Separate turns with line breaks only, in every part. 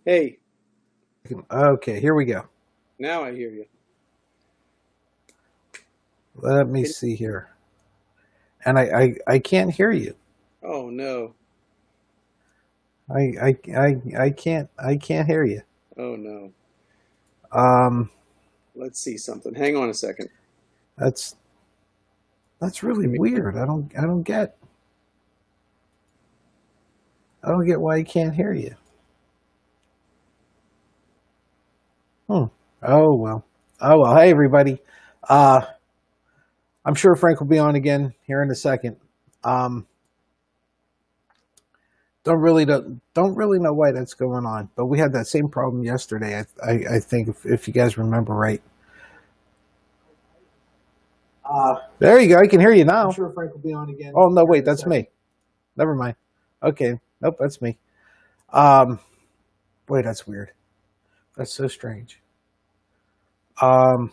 Hey,
Okay, here we go.
now I hear you.
Let me
Can,
see here. And I can't hear you.
oh no.
I can't hear you.
Oh no.
Um,
Let's see something. Hang on a second.
that's that's really
Give me
weird. I don't get why I can't hear you. Hmm. Oh well. Oh well. Hey everybody. Uh, I'm sure Frank will be on again here in a second. Um, don't really know why that's going on, but we had that same problem yesterday. I think if you guys remember right. There you go. I can hear you now.
I'm sure Frank will be on again
Oh no,
here
wait,
in a
that's
second.
me. Never mind. Okay, nope, that's me. Um, Boy, that's weird. That's so strange. Um,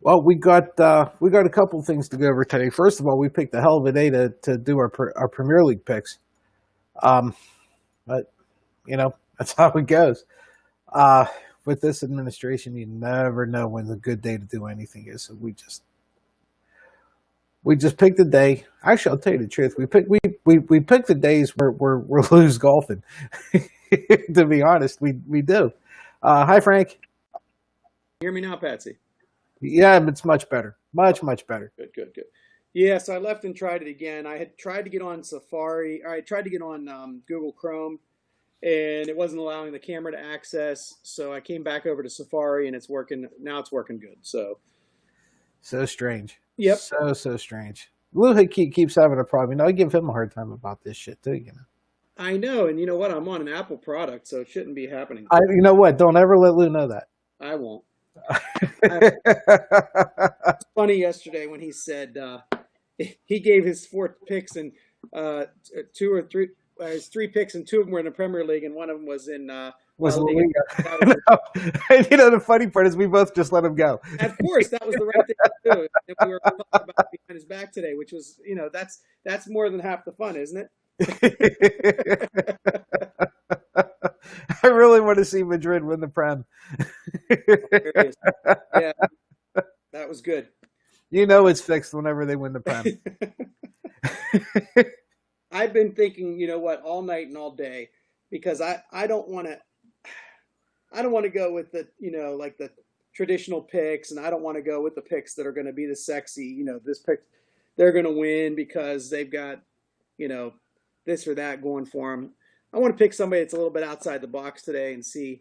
well, we got a couple things to go over today. First of all, we picked a hell of a day to do our Premier League picks. Um, but that's how it goes. Uh, with this administration, you never know when a good day to do anything is. So we just picked a day. Actually, I'll tell you the truth. We picked the days where we're lose golfing. To be honest, we do. Hi, Frank.
Hear me now, Patsy?
Yeah, it's much better. Much better.
Good, good, good. Yeah, so I left and tried it again. I had tried to get on Safari, or I tried to get on Google Chrome, and it wasn't allowing the camera to access. So I came back over to Safari, and it's working. Now it's working good. So,
So strange.
yep,
So strange. Luhick keeps having a problem. I give him a hard time about this shit too.
I know. And you know what? I'm on an Apple product, so it shouldn't be happening.
You know what? Don't ever let Lou know that.
I won't. I, funny yesterday when he said he gave his four picks and two or three his three picks and two of them were in the Premier League and one of them was in
Was
La
La
Liga. That was
Liga. No. The funny part is we both just let him go.
of course that was the right thing to do. And we were talking about it behind his back today, which was that's more than half the fun, isn't it?
I really want to see Madrid win the Prem.
Hilarious. Yeah, that was good.
You know it's fixed whenever they win the Prem.
I've been thinking, you know what, all night and all day because I don't want to go with the, like the traditional picks, and I don't want to go with the picks that are going to be the sexy, this pick, they're going to win because they've got, you know, this or that going for them. I want to pick somebody that's a little bit outside the box today and see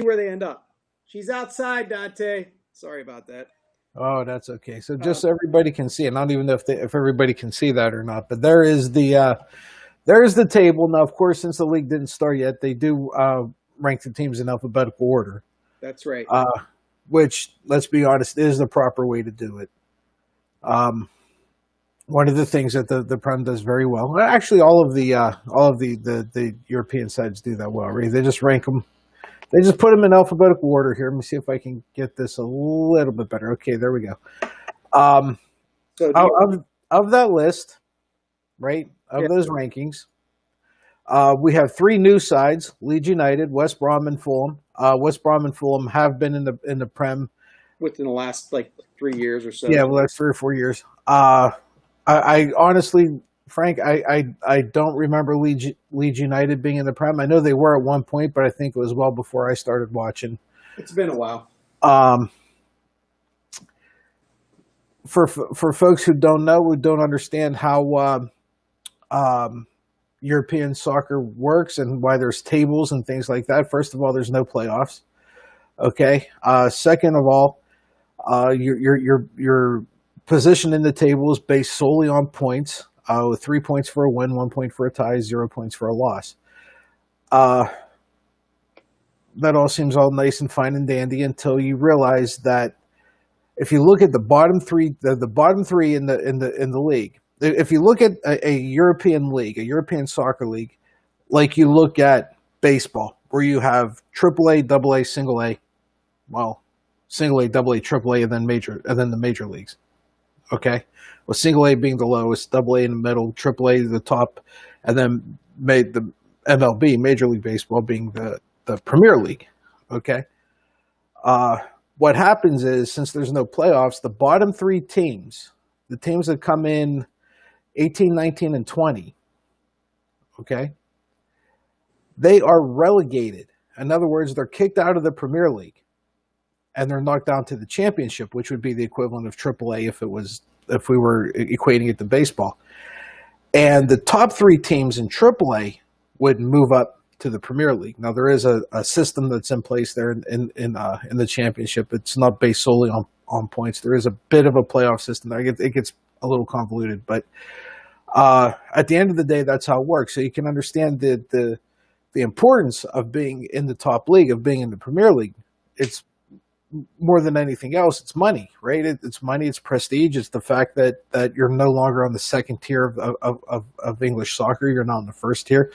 where they end up. She's outside, Dante. Sorry about that.
Oh, that's okay. So
Uh,
just so everybody can see it, not even if everybody can see that or not, but there is the table now. Of course, since the league didn't start yet, they do rank the teams in alphabetical order,
that's right.
uh, which, let's be honest, is the proper way to do it. Um, One of the things that the Prem does very well, actually, all of the European sides do that well. Right? They just rank them. They just put them in alphabetical order here. Let me see if I can get this a little bit better. Okay, there we go. Um,
So do
of,
you?
of that list, right,
Yeah,
of those rankings, we have three new sides: Leeds United, West Brom, and Fulham. West Brom and Fulham have been in the Prem,
within the last like 3 years or
yeah,
so.
well, that's 3 or 4 years. I honestly, Frank, I don't remember Leeds United being in the Prem. I know they were at one point, but I think it was well before I started watching.
It's been a while.
Um, for folks who don't understand how um, European soccer works and why there's tables and things like that. First of all, there's no playoffs. Okay. Second of all, your position in the table is based solely on points. With 3 points for a win, 1 point for a tie, 0 points for a loss. Uh, that all seems all nice and fine and dandy until you realize that if you look at the bottom three, the bottom three in the league, if you look at a European league, a European soccer league, like you look at baseball, where you have AAA, AA, single A, well, single A, double A, triple A, and then the major leagues. Okay, with single A being the lowest, double A in the middle, triple A the top, and then made the MLB, Major League Baseball, being the Premier League. Okay. What happens is, since there's no playoffs, the bottom three teams, the teams that come in 18, 19, and 20, okay, they are relegated. In other words, they're kicked out of the Premier League and they're knocked down to the championship, which would be the equivalent of AAA if we were equating it to baseball. And the top three teams in AAA would move up to the Premier League. Now, there is a system that's in place there in the championship. It's not based solely on points. There is a bit of a playoff system there. It gets a little convoluted, but at the end of the day, that's how it works. So you can understand the importance of being in the top league, of being in the Premier League. It's more than anything else, it's money, right? It's money, it's prestige, it's the fact that you're no longer on the second tier of English soccer. You're not on the first tier.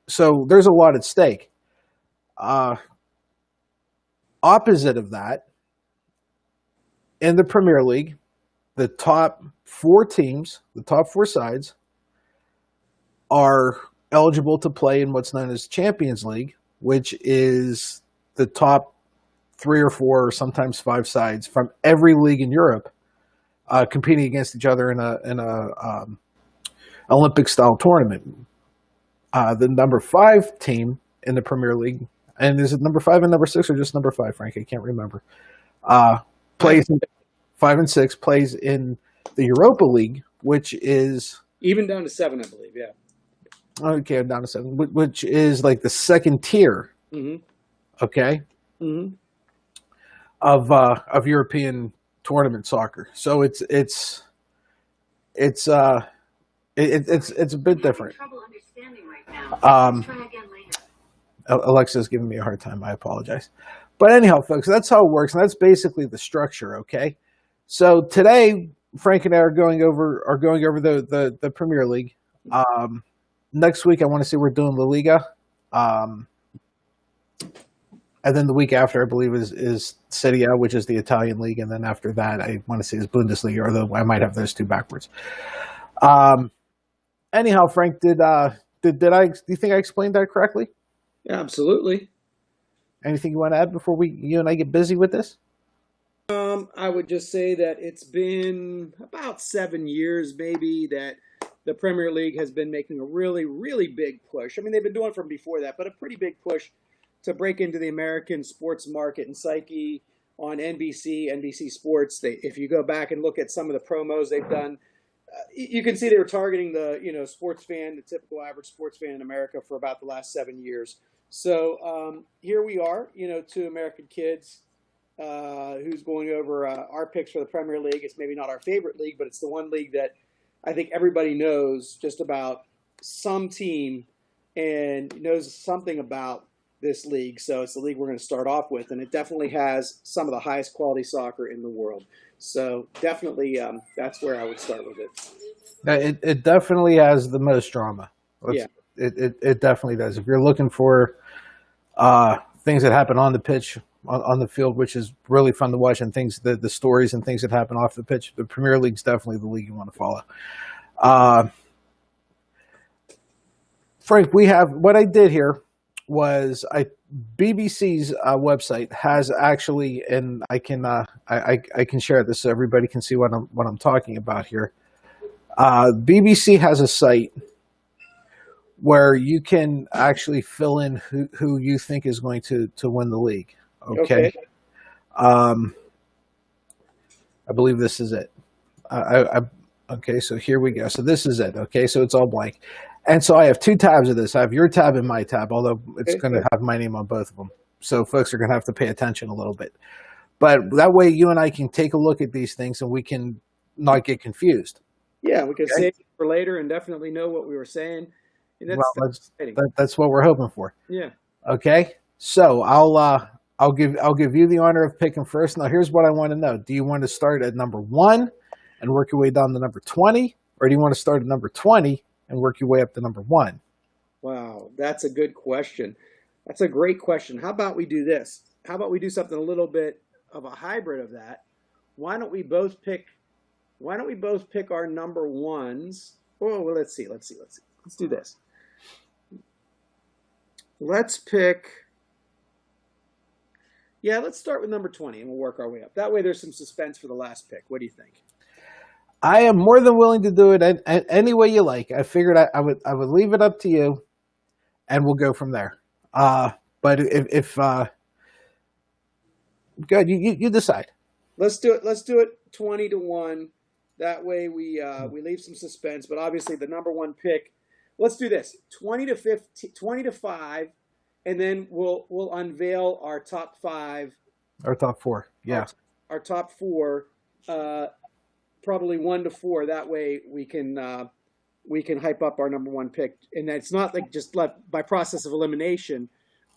So there's a lot at stake. Opposite of that, in the Premier League, the top four teams, the top four sides, are eligible to play in what's known as Champions League, which is the top 3 or 4 or sometimes 5 sides from every league in Europe competing against each other in a Olympic style tournament. The number 5 team in the Premier League, and is it number 5 and number 6 or just number 5, Frank? I can't remember. Plays in 5 and 6 plays in the Europa League, which is
even down to 7, I believe. Yeah.
Okay, down to 7, which is like the second tier.
Mm-hmm.
Okay.
Mm-hmm.
Of European tournament soccer. So it's a bit different. Alexa's giving me a hard time. I apologize. But anyhow, folks, that's how it works, and that's basically the structure. Okay. So today, Frank and I are going over the Premier League. Next week, I want to see we're doing La Liga. And then the week after, I believe, is Serie A, which is the Italian league. And then after that, I want to see is Bundesliga, although I might have those two backwards. Anyhow, Frank, do you think I explained that correctly?
Yeah, absolutely.
Anything you want to add before you and I get busy with this?
I would just say that it's been about 7 years, maybe, that the Premier League has been making a really, really big push. I mean, they've been doing it from before that, but a pretty big push to break into the American sports market and psyche on NBC Sports. If you go back and look at some of the promos they've done, you can see they were targeting the sports fan, the typical average sports fan in America for about the last 7 years. So here we are, two American kids who's going over our picks for the Premier League. It's maybe not our favorite league, but it's the one league that I think everybody knows just about some team and knows something about this league. So it's the league we're going to start off with, and it definitely has some of the highest quality soccer in the world. So definitely that's where I would start with it.
It definitely has the most drama.
Yeah.
It definitely does. If you're looking for things that happen on the pitch, on the field, which is really fun to watch, and the stories and things that happen off the pitch, the Premier League's definitely the league you want to follow. Frank, what I did here was BBC's website has actually, and I can share this so everybody can see what I'm talking about here. BBC has a site where you can actually fill in who you think is going to win the league. Okay. I believe this is it. Okay, so here we go. So this is it. Okay, so it's all blank. And so I have 2 tabs of this. I have your tab and my tab, although it's going to have my name on both of them. So folks are going to have to pay attention a little bit. But that way you and I can take a look at these things and we can not get confused.
Yeah, we can save it for later and definitely know what we were saying. And
that's what we're hoping for.
Yeah.
Okay. So I'll give you the honor of picking first. Now here's what I want to know. Do you want to start at number 1 and work your way down to number 20? Or do you want to start at number 20 and work your way up to number 1?
Wow, that's a good question. That's a great question. How about we do this? How about we do something a little bit of a hybrid of that? Why don't we both pick our number 1s? Oh, well, let's see. Let's do this. Let's pick. Yeah, let's start with number 20 and we'll work our way up. That way there's some suspense for the last pick. What do you think?
I am more than willing to do it any way you like. I figured I would leave it up to you, and we'll go from there. But if good, you decide.
Let's do it. Let's do it 20-1. That way we leave some suspense, but obviously the number one pick. Let's do this. 20-15, 20-5, and then we'll unveil our top 5,
Our top 4. Yeah.
our top 4 probably 1-4. That way we can hype up our number one pick, and it's not like just by process of elimination.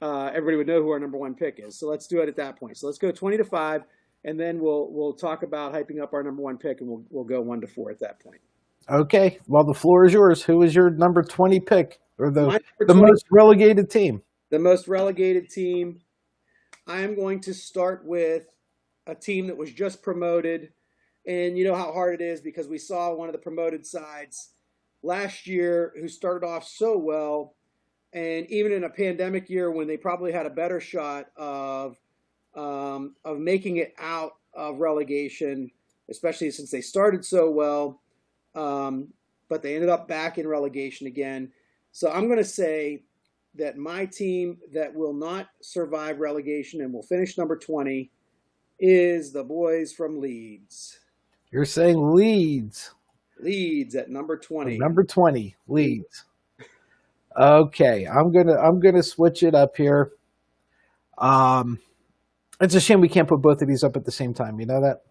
Everybody would know who our number one pick is. So let's do it at that point. So let's go 20-5, and then we'll talk about hyping up our number one pick, and we'll go 1-4 at that point.
Okay. Well, the floor is yours. Who is your number 20 pick, or the
20,
most relegated team?
The most relegated team. I am going to start with a team that was just promoted, and you know how hard it is because we saw one of the promoted sides last year who started off so well, and even in a pandemic year when they probably had a better shot of making it out of relegation, especially since they started so well, but they ended up back in relegation again. So I'm going to say that my team that will not survive relegation and will finish number 20 is the boys from Leeds.
You're saying Leeds.
Leeds at number 20.
Number 20, Leeds. Okay, I'm gonna switch it up here. It's a shame we can't put both of these up at the same time. You know that?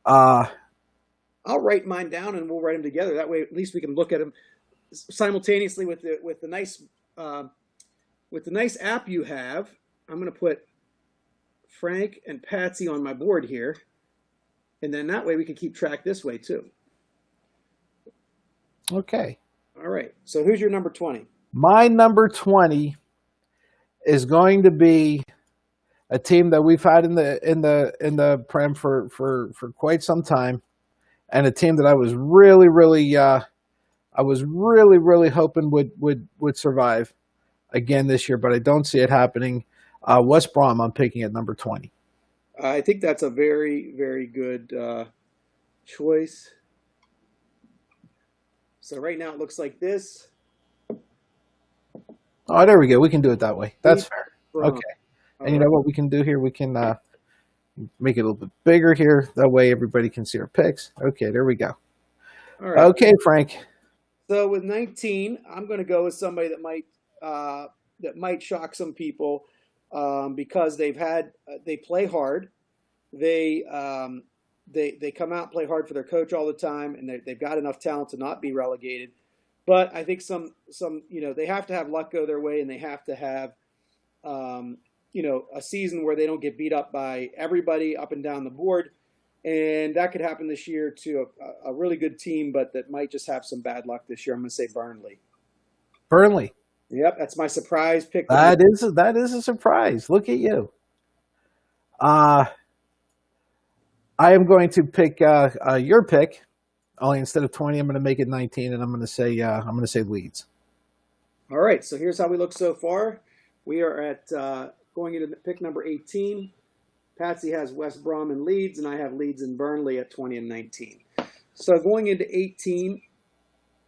I'll write mine down and we'll write them together. That way, at least we can look at them simultaneously with the nice app you have. I'm gonna put Frank and Patsy on my board here, and then that way we can keep track this way too.
Okay.
All right. So who's your number 20?
My number 20 is going to be a team that we've had in the Prem for quite some time, and a team that I was really hoping would survive again this year, but I don't see it happening. West Brom, I'm picking at number 20.
I think that's a very, very good choice. So right now it looks like this.
Oh, there we go. We can do it that way. That's fair.
Brom.
Okay. And you know what we can do here? We can make it a little bit bigger here. That way everybody can see our picks. Okay, there we go.
All right.
Okay, Frank.
So with 19, I'm going to go with somebody that might shock some people because they play hard. They come out and play hard for their coach all the time, and they've got enough talent to not be relegated. But I think some they have to have luck go their way, and they have to have a season where they don't get beat up by everybody up and down the board. And that could happen this year to a really good team, but that might just have some bad luck this year. I'm going to say Burnley.
Burnley.
Yep, that's my surprise pick.
That is a surprise. Look at you. I am going to pick your pick. Only instead of 20, I'm going to make it 19, and I'm going to say Leeds.
All right. So here's how we look so far. We are at going into pick number 18. Patsy has West Brom and Leeds, and I have Leeds and Burnley at 20 and 19. So going into 18,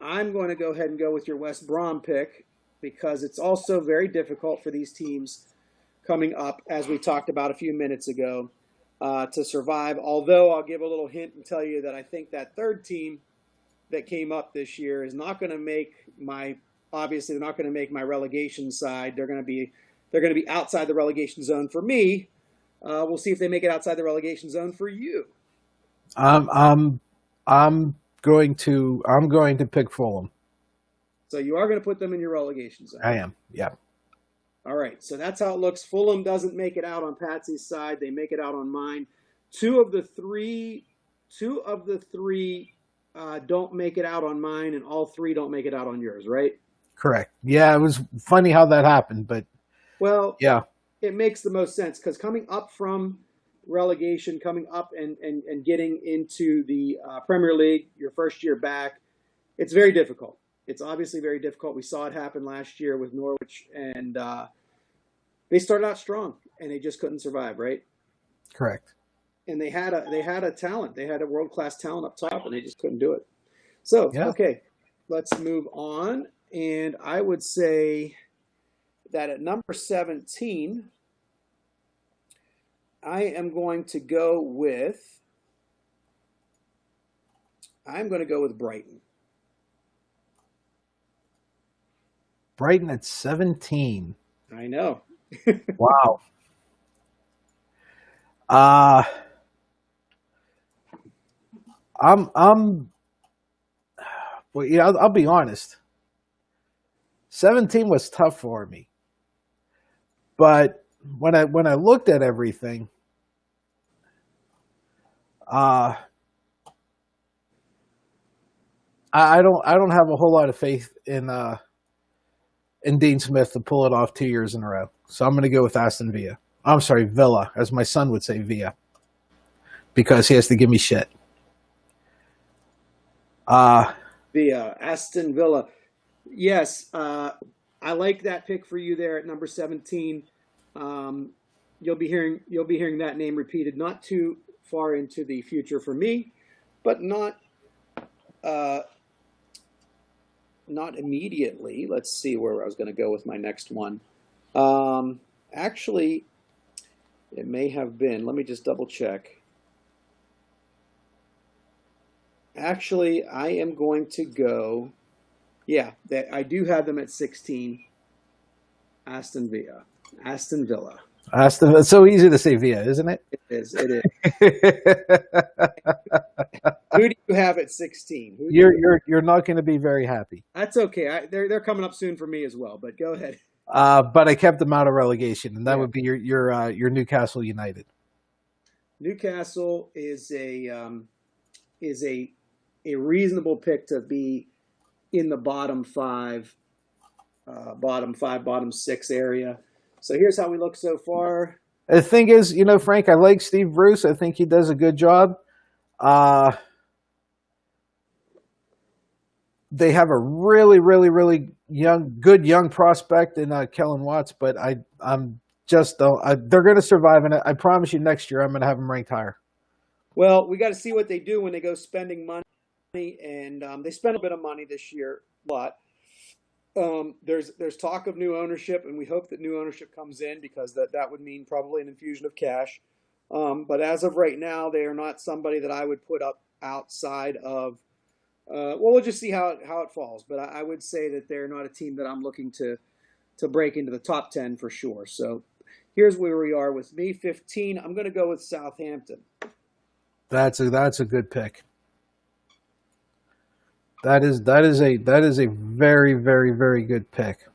I'm going to go ahead and go with your West Brom pick because it's also very difficult for these teams coming up, as we talked about a few minutes ago, to survive. Although I'll give a little hint and tell you that I think that third team that came up this year is not going to make obviously they're not going to make my relegation side. They're going to be outside the relegation zone for me. We'll see if they make it outside the relegation zone for you.
I'm going to pick Fulham.
So you are going to put them in your relegation zone.
I am. Yeah.
All right. So that's how it looks. Fulham doesn't make it out on Patsy's side. They make it out on mine. Two of the three don't make it out on mine, and all three don't make it out on yours, right?
Correct. Yeah, it was funny how that happened, but yeah.
It makes the most sense because coming up from relegation, coming up and getting into the Premier League, your first year back, it's very difficult. It's obviously very difficult. We saw it happen last year with Norwich, and they started out strong, and they just couldn't survive, right?
Correct.
And they had a talent, they had a world class talent up top, and they just couldn't do it. So
Yeah.
okay, let's move on, and I would say that at number 17, I am going to go with Brighton.
Brighton at 17.
I know.
Wow. Uh I'm well, yeah, I'll be honest. 17 was tough for me. But when I looked at everything, uh I don't have a whole lot of faith in Dean Smith to pull it off 2 years in a row. So I'm going to go with Aston Villa. I'm sorry, Villa, as my son would say, Villa, because he has to give me shit.
The Aston Villa. Yes, I like that pick for you there at number 17. Um, you'll be hearing that name repeated not too far into the future for me, but uh, not immediately. Let's see where I was going to go with my next one. Actually, it may have been. Let me just double check. Actually, I am going to go. Yeah, that I do have them at 16. Aston Villa. Aston Villa.
Aston, it's so easy to say Villa, isn't it?
It is. It is. Who do you have at 16? Who do you,
You're not going to be very happy.
that's okay. They're coming up soon for me as well. But go ahead.
But I kept them out of relegation, and that
Yeah.
would be your Newcastle United.
Newcastle is a reasonable pick to be in the bottom 6 area. So here's how we look so far.
The thing is, Frank, I like Steve Bruce. I think he does a good job. They have a really, really, really good young prospect in Kellen Watts, but I'm just they're going to survive, and I promise you, next year I'm going to have them ranked higher.
Well, we got to see what they do when they go spending money, and they spent a bit of money this year, a lot. There's talk of new ownership, and we hope that new ownership comes in because that would mean probably an infusion of cash. But as of right now, they are not somebody that I would put up outside of. Well, we'll just see how it falls. But I would say that they're not a team that I'm looking to break into the top 10 for sure. So here's where we are with me. 15. I'm going to go with Southampton.
That's a good pick. That is a very, very, very good pick.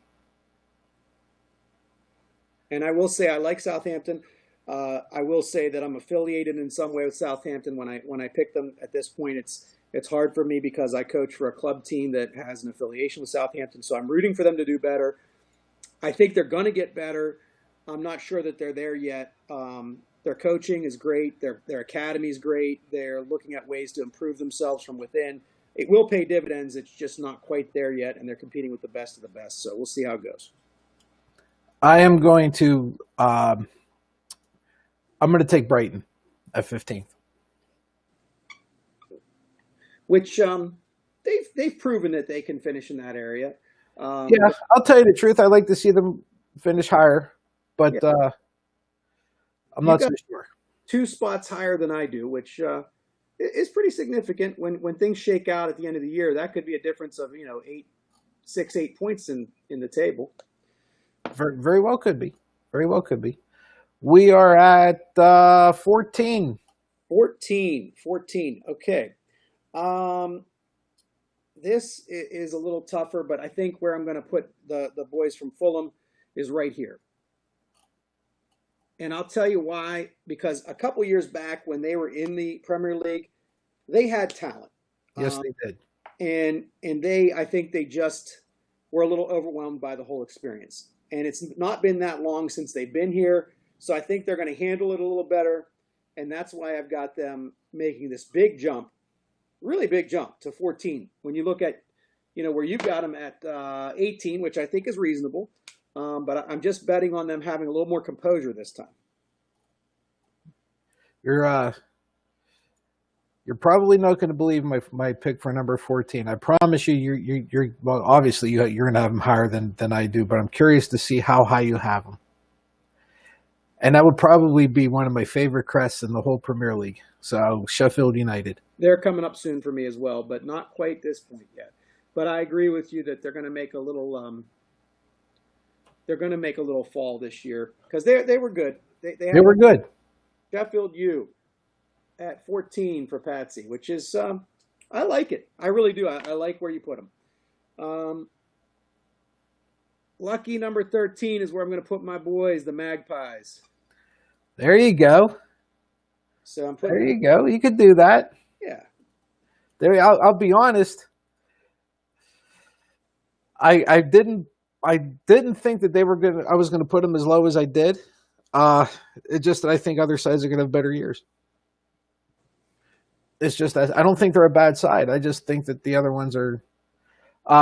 And I will say I like Southampton. I will say that I'm affiliated in some way with Southampton. When I pick them at this point, it's hard for me because I coach for a club team that has an affiliation with Southampton. So I'm rooting for them to do better. I think they're going to get better. I'm not sure that they're there yet. Their coaching is great. Their academy is great. They're looking at ways to improve themselves from within. It will pay dividends. It's just not quite there yet, and they're competing with the best of the best. So we'll see how it goes.
I am going to I'm going to take Brighton at 15th.
Which they've proven that they can finish in that area.
Yeah, I'll tell you the truth. I like to see them finish higher, but
Yeah.
I'm
You
not so
got
sure.
2 spots higher than I do, which is pretty significant. When things shake out at the end of the year, that could be a difference of 8 points in the table.
Very, very well could be. Very well could be. We are at 14.
14. Okay. This is a little tougher, but I think where I'm going to put the boys from Fulham is right here. And I'll tell you why, because a couple years back when they were in the Premier League, they had talent.
Yes, they did.
And I think they just were a little overwhelmed by the whole experience. And it's not been that long since they've been here, so I think they're going to handle it a little better, and that's why I've got them making this big jump, really big jump to 14. When you look at where you've got them at 18, which I think is reasonable. But I'm just betting on them having a little more composure this time.
You're probably not going to believe my pick for number 14. I promise you, you're well. Obviously, you're going to have them higher than I do, but I'm curious to see how high you have them. And that would probably be one of my favorite crests in the whole Premier League. So Sheffield United.
They're coming up soon for me as well, but not quite this point yet. But I agree with you that they're going to make a little. They're going to make a little fall this year because they were good.
They were good.
Sheffield U at 14 for Patsy, which is I like it. I really do. I like where you put them. Lucky number 13 is where I'm going to put my boys, the Magpies.
There you go.
So
there you go. You could do that.
Yeah.
There. I'll be honest. I didn't think that I was gonna put them as low as I did. It's just that I think other sides are gonna have better years. It's just that I don't think they're a bad side. I just think that the other ones are.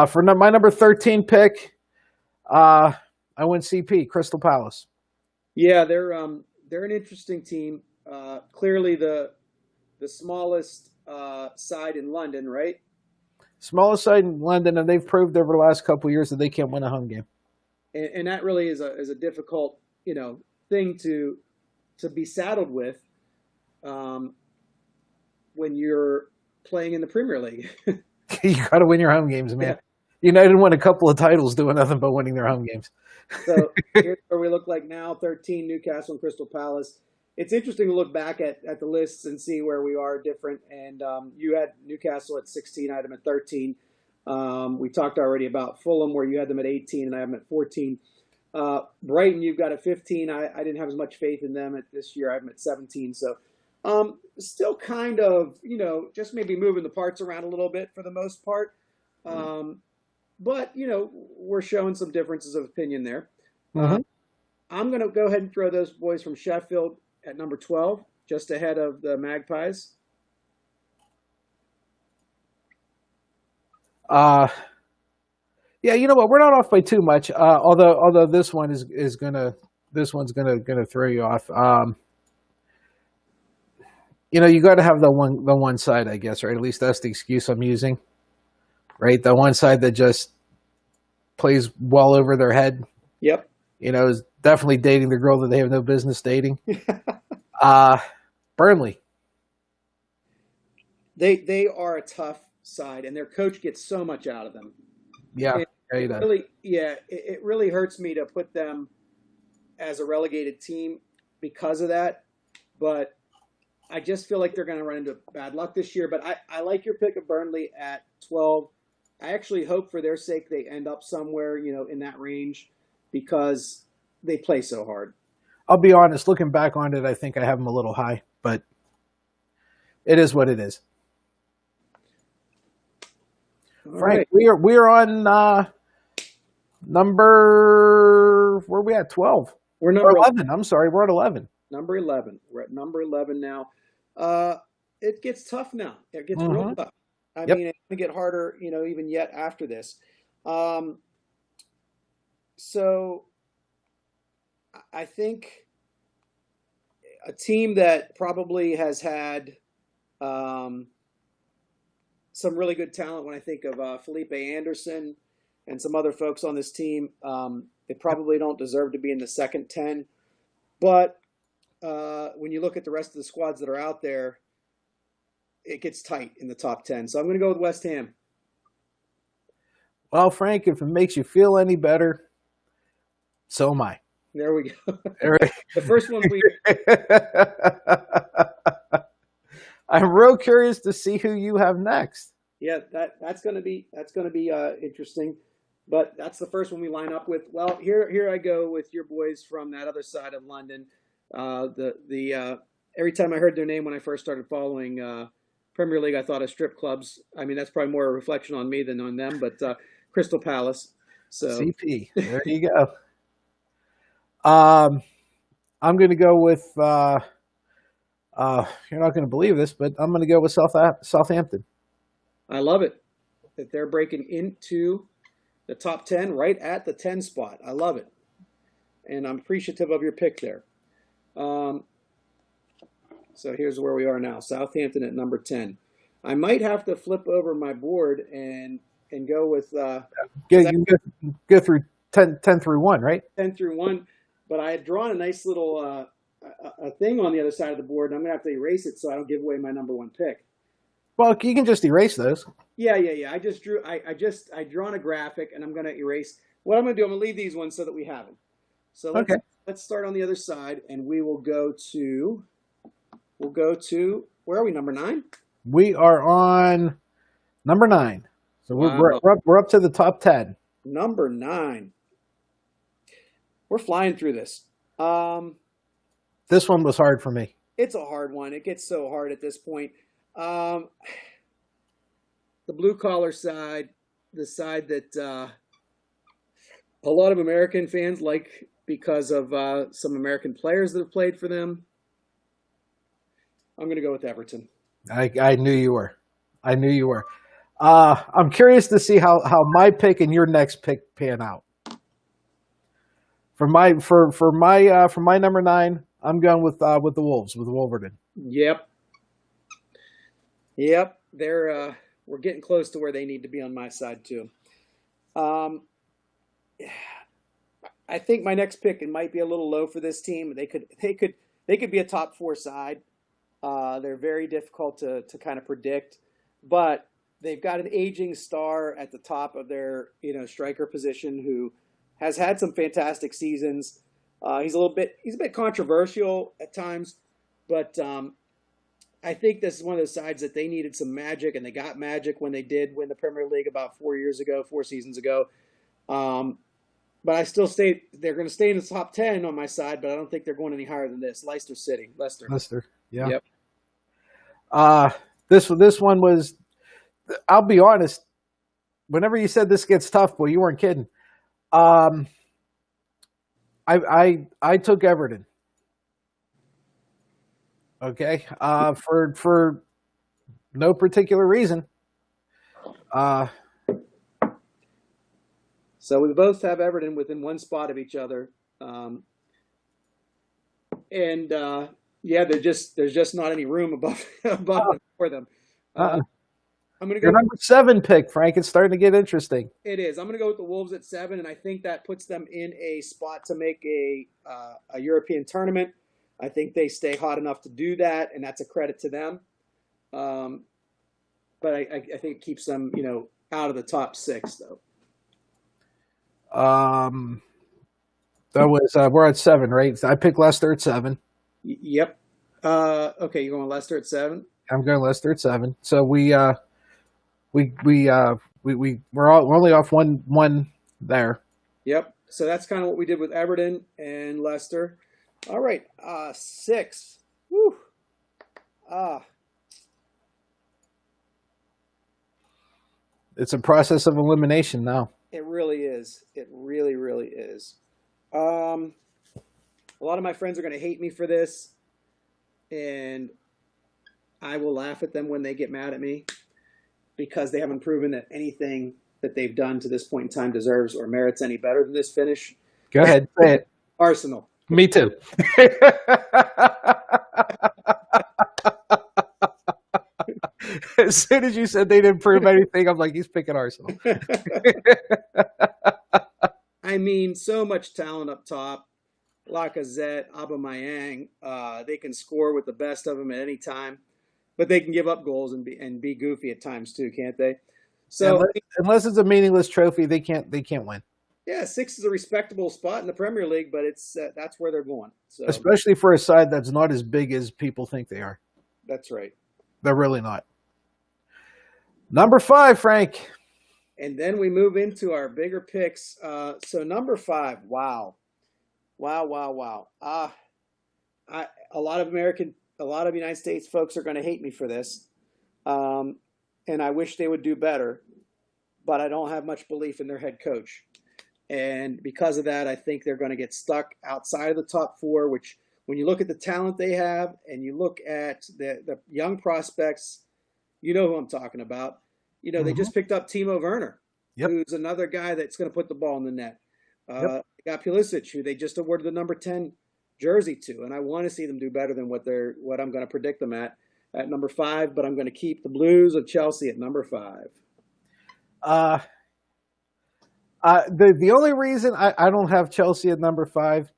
For my number 13 pick, I went CP Crystal Palace.
Yeah, they're an interesting team. Clearly the smallest side in London, right?
Smallest side in London, and they've proved over the last couple of years that they can't win a home game.
And that really is a difficult, thing to be saddled with when you're playing in the Premier League.
You got to win your home games, man. Yeah. United won a couple of titles doing nothing but winning their home games.
So here's where we look like now, 13, Newcastle and Crystal Palace. It's interesting to look back at the lists and see where we are different. And you had Newcastle at 16, I had them at 13. We talked already about Fulham, where you had them at 18, and I have them at 14. Brighton, you've got at 15. I didn't have as much faith in them this year. I have them at 17. So still kind of, just maybe moving the parts around a little bit for the most part. But, we're showing some differences of opinion there. I'm going to go ahead and throw those boys from Sheffield at number 12, just ahead of the Magpies.
Yeah, you know what? We're not off by too much. Although this one's gonna throw you off. You got to have the one side, I guess, right? At least that's the excuse I'm using, right? The one side that just plays well over their head.
Yep.
Is definitely dating the girl that they have no business dating. Burnley.
They are a tough side, and their coach gets so much out of them.
Yeah.
It really hurts me to put them as a relegated team because of that. But I just feel like they're going to run into bad luck this year. But I like your pick of Burnley at 12. I actually hope for their sake they end up somewhere, in that range because they play so hard.
I'll be honest, looking back on it, I think I have them a little high, but it is what it is. All Frank, right. we are on number, where are we at? 12.
We're number
11. I'm sorry, we're at 11.
Number 11. We're at number 11 now. It gets tough now. It gets real tough. I mean, it's going to get harder, even yet after this. So I think a team that probably has had some really good talent when I think of Felipe Anderson and some other folks on this team, they probably don't deserve to be in the second 10. But when you look at the rest of the squads that are out there, it gets tight in the top 10. So I'm going to go with West Ham.
Well, Frank, if it makes you feel any better, so am I.
There we go.
Right.
The first one we.
I'm real curious to see who you have next.
Yeah, that's going to be interesting, but that's the first one we line up with. Well, here I go with your boys from that other side of London. Every time I heard their name when I first started following Premier League, I thought of strip clubs. I mean, that's probably more a reflection on me than on them, but Crystal Palace. So
CP, there you go. I'm going to go with, you're not going to believe this, but I'm going to go with Southampton.
I love it. that they're breaking into the top 10 right at the 10 spot. I love it. And I'm appreciative of your pick there. So here's where we are now. Southampton at number 10. I might have to flip over my board and go with
go through 10 through 1, right?
10 through 1. But I had drawn a nice little a thing on the other side of the board, and I'm going to have to erase it so I don't give away my number 1 pick.
Well, you can just erase those.
Yeah. I just drew. I drawn a graphic, and I'm going to erase. What I'm going to do, I'm going to leave these ones so that we have them. So let's start on the other side, and we will go to. Where are we? Number 9.
We are on number 9. So we're up to the top 10.
Number 9. We're flying through this.
This one was hard for me.
It's a hard one. It gets so hard at this point. The blue collar side, the side that a lot of American fans like because of some American players that have played for them. I'm going to go with Everton.
I knew you were. I'm curious to see how my pick and your next pick pan out. For my number 9, I'm going with the Wolves, with Wolverton.
Yep. They're we're getting close to where they need to be on my side too. I think my next pick, it might be a little low for this team. They could be a top 4 side. They're very difficult to kind of predict, but they've got an aging star at the top of their striker position who has had some fantastic seasons. He's a bit controversial at times, but I think this is one of those sides that they needed some magic, and they got magic when they did win the Premier League about 4 seasons ago. But I still they're going to stay in the top 10 on my side, but I don't think they're going any higher than this. Leicester.
Yeah.
Yep.
This one was, I'll be honest, whenever you said this gets tough, boy, you weren't kidding. I took Everton. Okay. For no particular reason.
So we both have Everton within 1 spot of each other. There's just not any room above them for them. I'm going to go.
Your number 7 pick, Frank. It's starting to get interesting.
It is. I'm going to go with the Wolves at 7, and I think that puts them in a spot to make a European tournament. I think they stay hot enough to do that, and that's a credit to them. But I think it keeps them, out of the top 6, though.
That was we're at 7, right? I picked Leicester at 7.
Yep. Okay, you're going Leicester at 7.
I'm going Leicester at 7. So we're only off one there.
Yep. So that's kind of what we did with Everton and Leicester. All right. 6. Woo.
It's a process of elimination now.
It really is. It really, really is. A lot of my friends are going to hate me for this, and I will laugh at them when they get mad at me because they haven't proven that anything that they've done to this point in time deserves or merits any better than this finish.
Go ahead, say it.
Arsenal.
Me too. As soon as you said they didn't prove anything, I'm like, he's picking Arsenal.
I mean, so much talent up top. Lacazette, Aubameyang, they can score with the best of them at any time, but they can give up goals and be goofy at times too, can't they? So
unless it's a meaningless trophy, they can't win.
Yeah, 6 is a respectable spot in the Premier League, but it's that's where they're going. So
especially for a side that's not as big as people think they are.
That's right.
They're really not. Number 5, Frank.
And then we move into our bigger picks. So number 5, wow. A lot of United States folks are going to hate me for this, and I wish they would do better, but I don't have much belief in their head coach, and because of that, I think they're going to get stuck outside of the top 4. Which, when you look at the talent they have, and you look at the young prospects, you know who I'm talking about. They
Hmm.
just picked up Timo Werner,
Yep.
who's another guy that's going to put the ball in the net.
Yep.
They got Pulisic, who they just awarded the number 10 jersey to, and I want to see them do better than what I'm going to predict them at number 5. But I'm going to keep the Blues of Chelsea at number 5.
Uh, the only reason I don't have Chelsea at number 5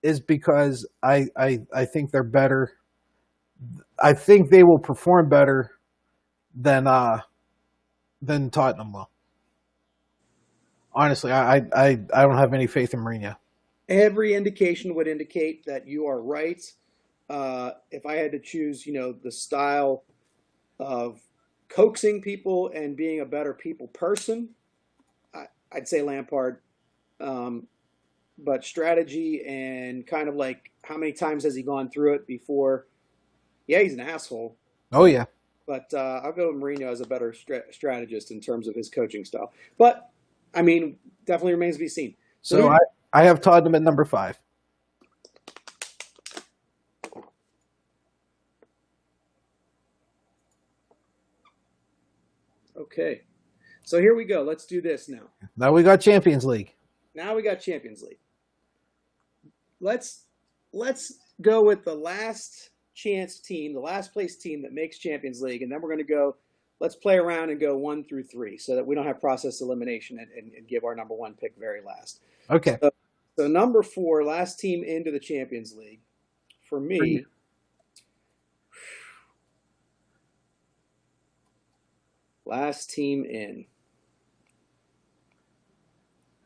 is because I think they're better. I think they will perform better than Tottenham will. Honestly, I don't have any faith in Mourinho.
Every indication would indicate that you are right. If I had to choose, the style of coaxing people and being a better people person, I'd say Lampard. But strategy and kind of like how many times has he gone through it before? Yeah, he's an asshole.
Oh yeah.
But I'll go with Mourinho as a better strategist in terms of his coaching style. But, I mean, definitely remains to be seen.
So I have Tottenham at number 5.
Okay. So here we go. Let's do this now.
Now we got Champions League.
Now we got Champions League. Let's go with the last chance team, the last place team that makes Champions League, and then we're going to go. Let's play around and go 1 through 3, so that we don't have process elimination and give our number 1 pick very last.
Okay.
So number 4, last team into the Champions League, for me. Last team in.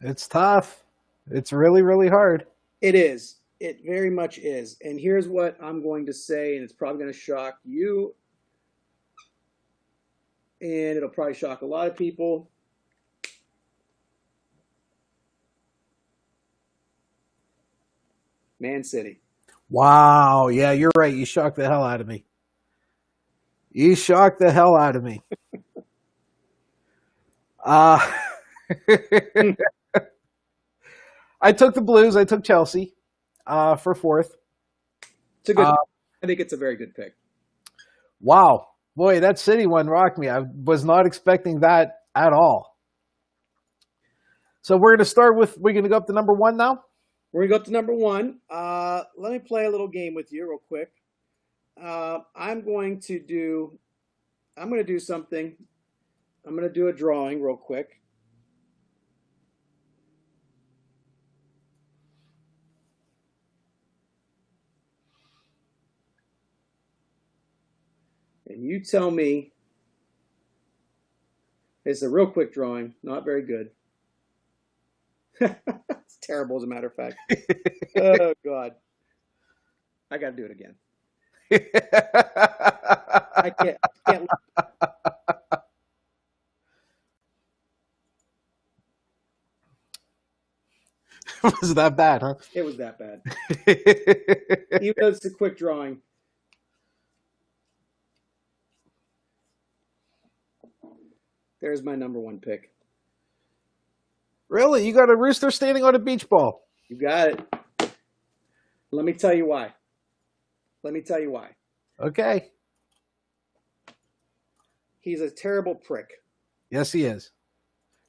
It's tough. It's really, really hard.
It is. It very much is. And here's what I'm going to say, and it's probably going to shock you, and it'll probably shock a lot of people. Man City.
Wow. Yeah, you're right. You shocked the hell out of me. You shocked the hell out of me. I took the Blues. I took Chelsea for 4th.
It's a good. I think it's a very good pick.
Wow. Boy, that City one rocked me. I was not expecting that at all. So we're going to go up to number 1 now?
We're going to go up to number 1. Let me play a little game with you real quick. I'm going to do something. I'm going to do a drawing real quick. And you tell me, it's a real quick drawing, not very good. It's terrible, as a matter of fact. Oh, God. I got to do it again. I can't.
Was that bad, huh?
It was that bad. Even though it's a quick drawing. There's my number 1 pick.
Really? You got a rooster standing on a beach ball?
You got it. Let me tell you why.
Okay.
He's a terrible prick.
Yes, he is.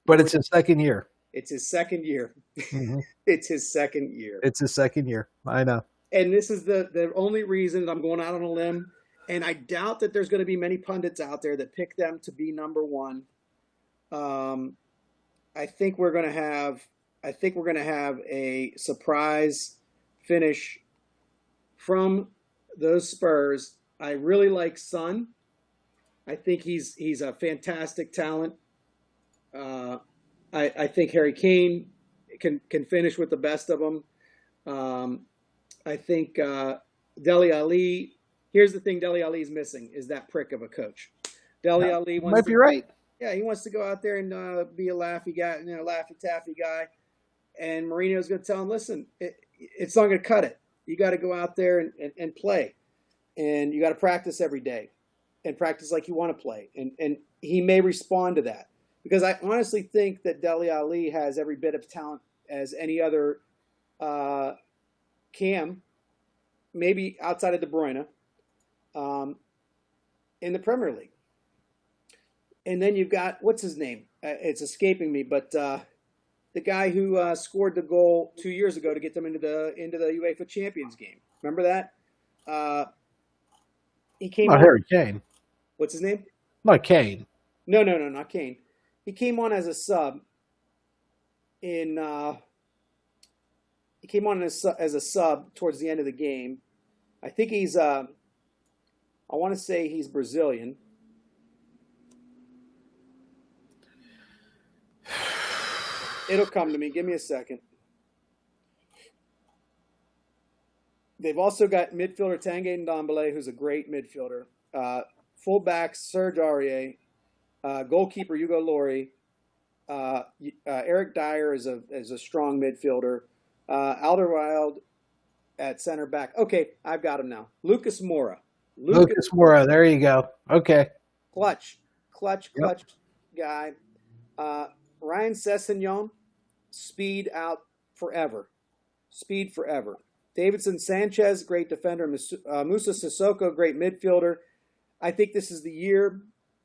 But it's his second year.
It's his second year.
Mm-hmm.
It's his second year.
It's his second year. I know.
And this is the only reason I'm going out on a limb. And I doubt that there's going to be many pundits out there that pick them to be number 1. I think we're going to have a surprise finish from those Spurs. I really like Son. I think he's a fantastic talent. I think Harry Kane can finish with the best of them. I think Dele Alli. Here's the thing: Dele Alli's missing is that prick of a coach. Dele Alli
might be right.
Yeah, he wants to go out there and be a laughy guy, laffy taffy guy. And Mourinho's going to tell him, listen, it's not going to cut it. You got to go out there and play, and you got to practice every day, and practice like you want to play. And he may respond to that, because I honestly think that Dele Alli has every bit of talent as any other Cam, maybe outside of De Bruyne, in the Premier League. And then you've got what's his name? It's escaping me, but the guy who scored the goal 2 years ago to get them into the UEFA Champions game. Remember that? Uh, he came
Not
on.
Harry Kane.
What's his name?
Not Kane.
No, no, no, not Kane. He came on as a sub in. He came on as a sub towards the end of the game. I think he's. I want to say he's Brazilian. It'll come to me. Give me a second. They've also got midfielder Tanguy Ndombele, who's a great midfielder. Fullback Serge Aurier. Goalkeeper Hugo Lloris. Eric Dyer is a strong midfielder. Alderweireld at center back. Okay, I've got him now. Lucas Moura.
Lucas Moura. There you go. Okay.
Clutch guy. Ryan Sessegnon, speed out forever. Speed forever. Davidson Sanchez, great defender. Musa Sissoko, great midfielder. I think this is the year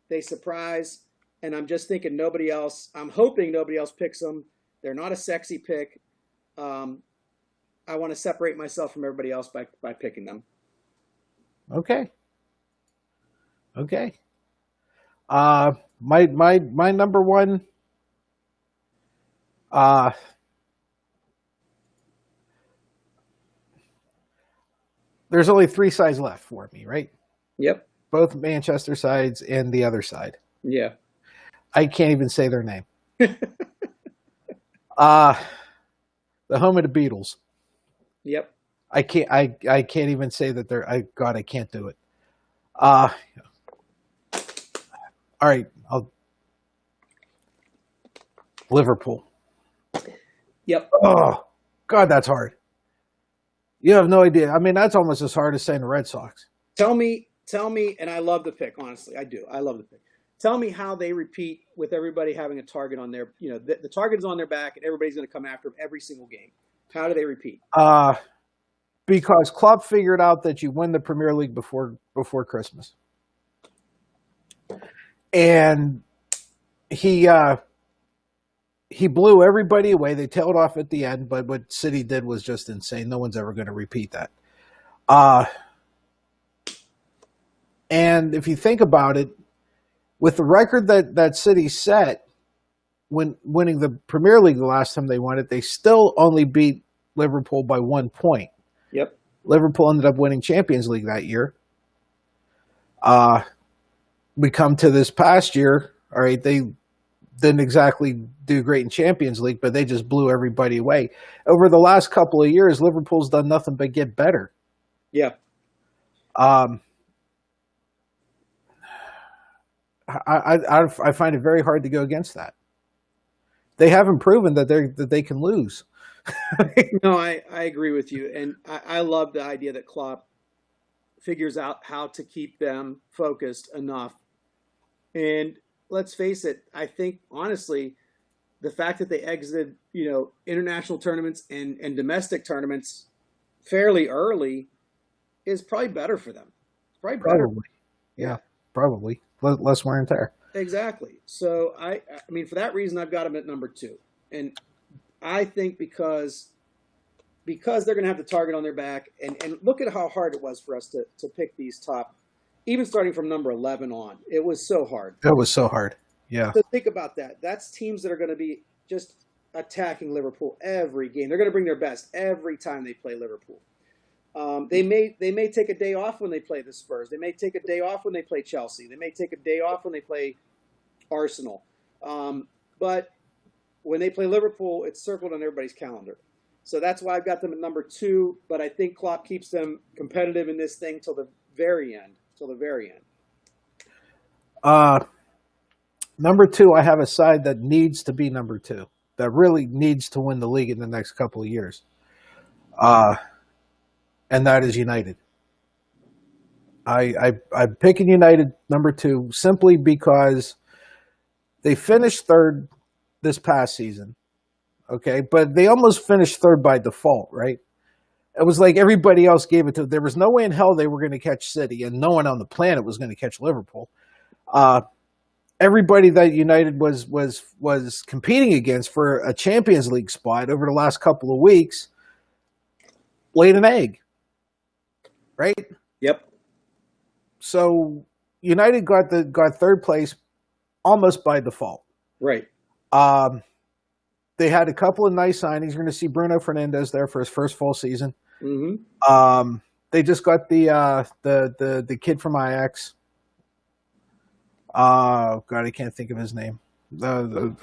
they surprise, and I'm just thinking nobody else. I'm hoping nobody else picks them. They're not a sexy pick. I want to separate myself from everybody else by picking them.
Okay. My number one. There's only 3 sides left for me, right?
Yep.
Both Manchester sides and the other side.
Yeah.
I can't even say their name. The home of the Beatles.
Yep.
I can't even say that they're. I can't do it. All right. Liverpool.
Yep.
Oh God, that's hard. You have no idea. I mean, that's almost as hard as saying the Red Sox.
Tell me, and I love the pick, honestly. I do. I love the pick. Tell me how they repeat with everybody having a target on their, the target is on their back and everybody's going to come after them every single game. How do they repeat?
Because Klopp figured out that you win the Premier League before Christmas. And he blew everybody away. They tailed off at the end, but what City did was just insane. No one's ever going to repeat that. And if you think about it, with the record that City set when winning the Premier League the last time they won it, they still only beat Liverpool by 1 point.
Yep.
Liverpool ended up winning Champions League that year. We come to this past year, all right, they didn't exactly do great in Champions League, but they just blew everybody away. Over the last couple of years, Liverpool's done nothing but get better.
Yeah.
I find it very hard to go against that. They haven't proven that they can lose.
No, I agree with you, and I love the idea that Klopp figures out how to keep them focused enough. And let's face it, I think honestly, the fact that they exited, international tournaments and domestic tournaments fairly early is probably better for them. It's probably better.
Probably, yeah, probably less wear and tear.
Exactly. So I mean, for that reason, I've got them at number 2, and I think because they're going to have the target on their back, and look at how hard it was for us to pick these top, even starting from number 11 on. It was so hard.
It was so hard. Yeah.
So think about that. That's teams that are going to be just attacking Liverpool every game. They're going to bring their best every time they play Liverpool. They may take a day off when they play the Spurs. They may take a day off when they play Chelsea. They may take a day off when they play Arsenal. But when they play Liverpool, it's circled on everybody's calendar. So that's why I've got them at number 2. But I think Klopp keeps them competitive in this thing till the very end.
Number 2, I have a side that needs to be number 2. That really needs to win the league in the next couple of years. And that is United. I'm picking United number 2 simply because they finished 3rd this past season. Okay, but they almost finished 3rd by default, right? It was like everybody else gave it to them. There was no way in hell they were going to catch City, and no one on the planet was going to catch Liverpool. everybody that United was competing against for a Champions League spot over the last couple of weeks laid an egg, right?
Yep.
So United got third place almost by default.
Right.
They had a couple of nice signings. You're going to see Bruno Fernandes there for his first full season.
Mm-hmm.
They just got the kid from Ajax. God, I can't think of his name. Donny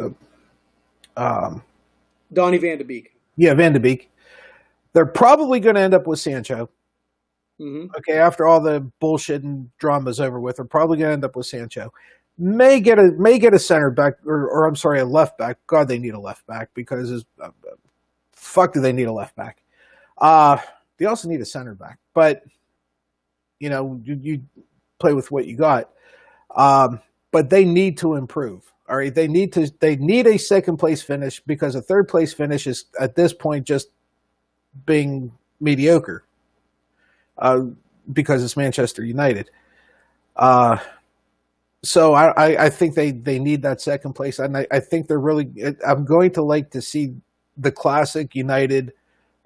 Van de Beek.
Yeah, Van de Beek. They're probably going to end up with Sancho.
Mm-hmm.
Okay, after all the bullshit and drama's over with, they're probably going to end up with Sancho. May get a center back, or I'm sorry, a left back. God, they need a left back because fuck, do they need a left back? They also need a center back, but you play with what you got. But they need to improve. All right, they need a second place finish because a third place finish is at this point just being mediocre. Because it's Manchester United. So I think they need that second place, and I think they're really. I'm going to like to see the classic United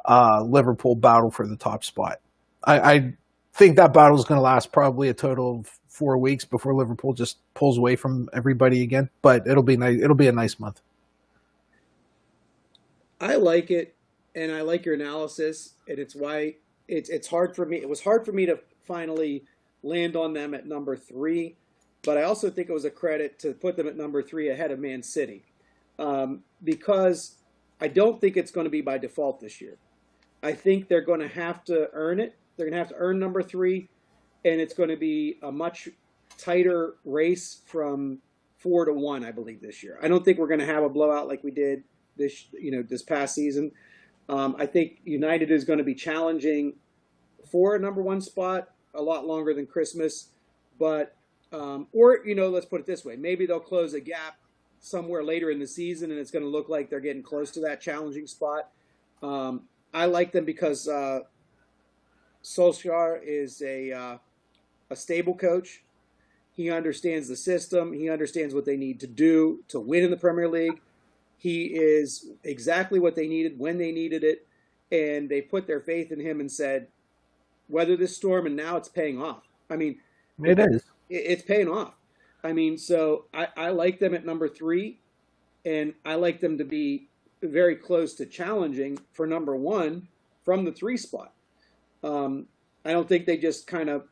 Liverpool battle for the top spot. I think that battle is going to last probably a total of 4 weeks before Liverpool just pulls away from everybody again. But it'll be nice. It'll be a nice month.
I like it, and I like your analysis, and it's why it's hard for me. It was hard for me to finally land on them at number 3, but I also think it was a credit to put them at number 3 ahead of Man City, because I don't think it's going to be by default this year. I think they're going to have to earn it. They're going to have to earn number 3, and it's going to be a much tighter race from 4 to 1, I believe, this year. I don't think we're going to have a blowout like we did this past season. I think United is going to be challenging for a number 1 spot a lot longer than Christmas, but let's put it this way: maybe they'll close a gap somewhere later in the season, and it's going to look like they're getting close to that challenging spot. I like them because Solskjaer is a stable coach. He understands the system. He understands what they need to do to win in the Premier League. He is exactly what they needed when they needed it, and they put their faith in him and said, weather this storm, and now it's paying off. I mean,
it is.
It's paying off. I mean, so I like them at number 3, and I like them to be very close to challenging for number 1 from the 3 spot. I don't think they just kind of,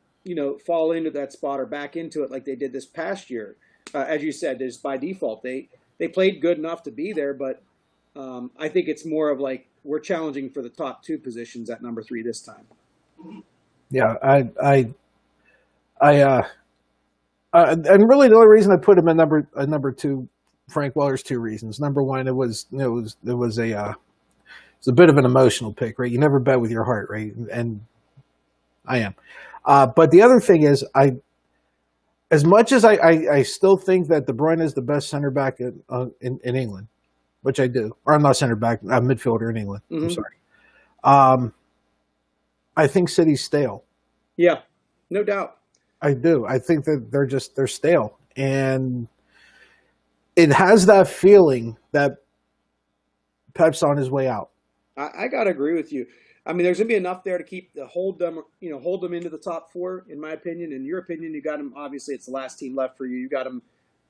fall into that spot or back into it like they did this past year. As you said, just by default, they played good enough to be there, but I think it's more of like we're challenging for the top 2 positions at number 3 this time.
Yeah, and really the only reason I put him at number 2, Frank Weller's 2 reasons. Number 1, it was a bit of an emotional pick, right? You never bet with your heart, right? And I am. But the other thing is, as much as I still think that De Bruyne is the best center back in England, which I do, or I'm not center back, I'm midfielder in England. Mm-hmm. I'm sorry. I think City's stale.
Yeah, no doubt.
I do. I think that they're stale, and it has that feeling that Pep's on his way out.
I gotta agree with you. I mean, there's gonna be enough there to hold them into the top 4, in my opinion. In your opinion, you got them. Obviously, it's the last team left for you. You got them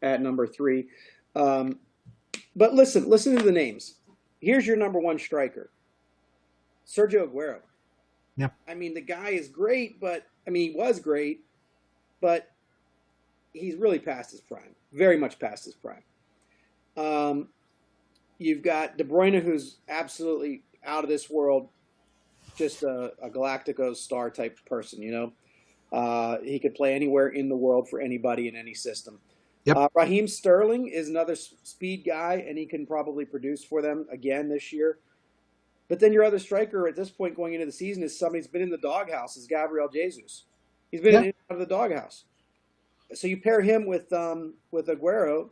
at number 3. But listen to the names. Here's your number 1 striker, Sergio Aguero.
Yeah.
I mean, the guy is great, he was great, but he's really past his prime. Very much past his prime. You've got De Bruyne, who's absolutely out of this world, just a Galacticos star type person, He could play anywhere in the world for anybody in any system. Yep. Raheem Sterling is another speed guy, and he can probably produce for them again this year. But then your other striker at this point going into the season is somebody who's been in the doghouse, is Gabriel Jesus. He's been in and out of the doghouse. So you pair him with Aguero,